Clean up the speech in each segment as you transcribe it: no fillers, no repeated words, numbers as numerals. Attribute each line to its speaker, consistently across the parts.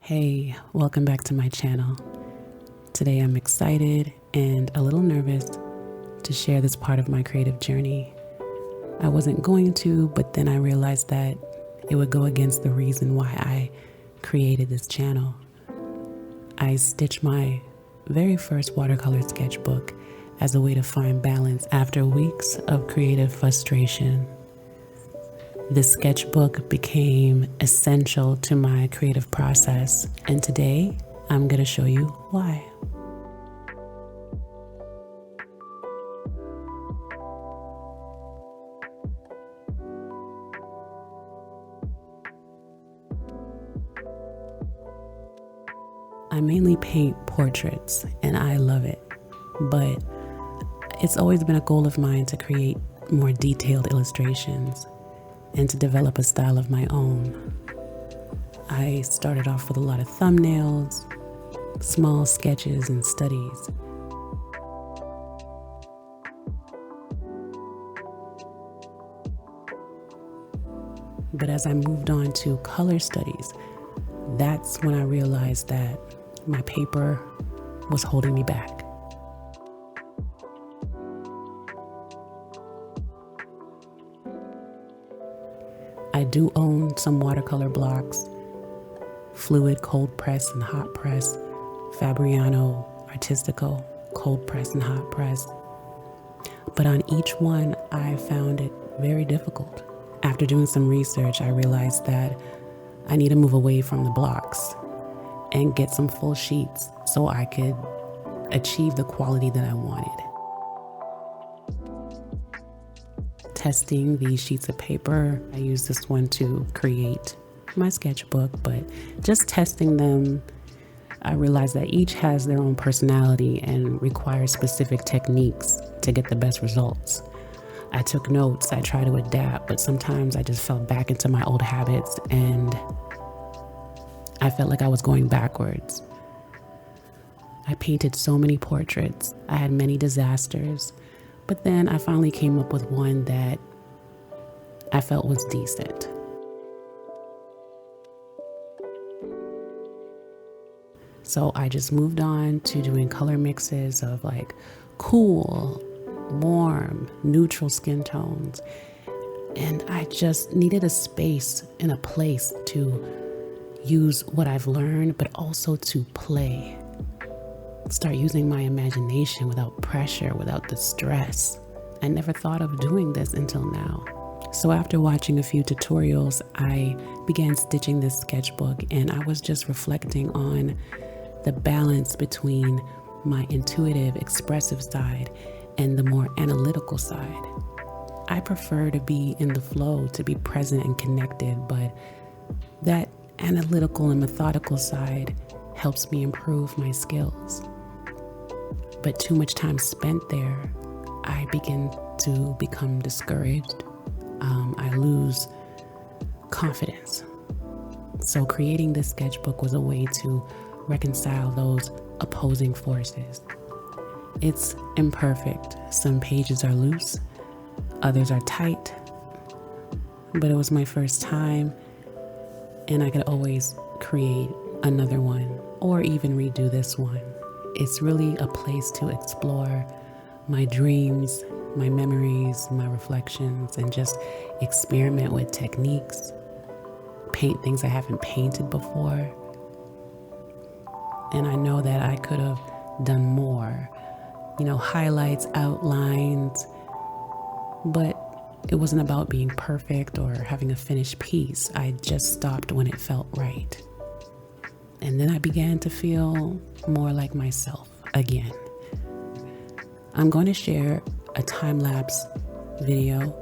Speaker 1: Hey, welcome back to my channel. Today I'm excited and a little nervous to share this part of my creative journey. I wasn't going to, but then I realized that it would go against the reason why I created this channel. I stitched my very first watercolor sketchbook as a way to find balance after weeks of creative frustration. This sketchbook became essential to my creative process, and today I'm going to show you why. I mainly paint portraits and I love it, but it's always been a goal of mine to create more detailed illustrations and to develop a style of my own. I started off with a lot of thumbnails, small sketches, and studies. But as I moved on to color studies, that's when I realized that my paper was holding me back. I do own some watercolor blocks, fluid cold press and hot press, Fabriano Artistico cold press and hot press. But on each one, I found it very difficult. After doing some research, I realized that I need to move away from the blocks and get some full sheets so I could achieve the quality that I wanted. Testing these sheets of paper, I used this one to create my sketchbook, but just testing them, I realized that each has their own personality and requires specific techniques to get the best results. I took notes, I tried to adapt, but sometimes I just fell back into my old habits and I felt like I was going backwards. I painted so many portraits, I had many disasters, but then I finally came up with one that I felt was decent. So I just moved on to doing color mixes of like cool, warm, neutral skin tones. And I just needed a space and a place to use what I've learned, but also to play. Start using my imagination without pressure, without the stress. I never thought of doing this until now. So after watching a few tutorials, I began stitching this sketchbook, and I was just reflecting on the balance between my intuitive, expressive side and the more analytical side. I prefer to be in the flow, to be present and connected, but that analytical and methodical side helps me improve my skills. But too much time spent there, I begin to become discouraged. I lose confidence. So creating this sketchbook was a way to reconcile those opposing forces. It's imperfect. Some pages are loose, others are tight, but it was my first time and I could always create another one or even redo this one. It's really a place to explore my dreams, my memories, my reflections, and just experiment with techniques, paint things I haven't painted before. And I know that I could have done more, highlights, outlines, but it wasn't about being perfect or having a finished piece. I just stopped when it felt right. And then I began to feel more like myself again. I'm going to share a time-lapse video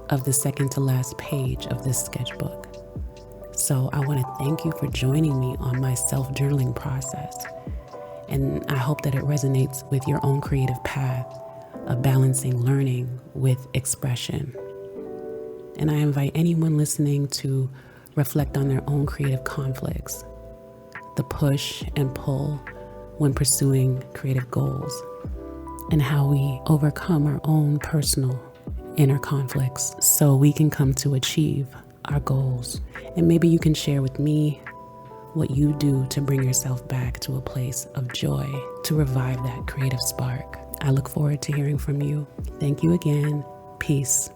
Speaker 1: of the second to last page of this sketchbook. So I want to thank you for joining me on my self-journaling process. And I hope that it resonates with your own creative path of balancing learning with expression. And I invite anyone listening to reflect on their own creative conflicts, the push and pull when pursuing creative goals, and how we overcome our own personal inner conflicts so we can come to achieve our goals. And maybe you can share with me what you do to bring yourself back to a place of joy, to revive that creative spark. I look forward to hearing from you. Thank you again. Peace.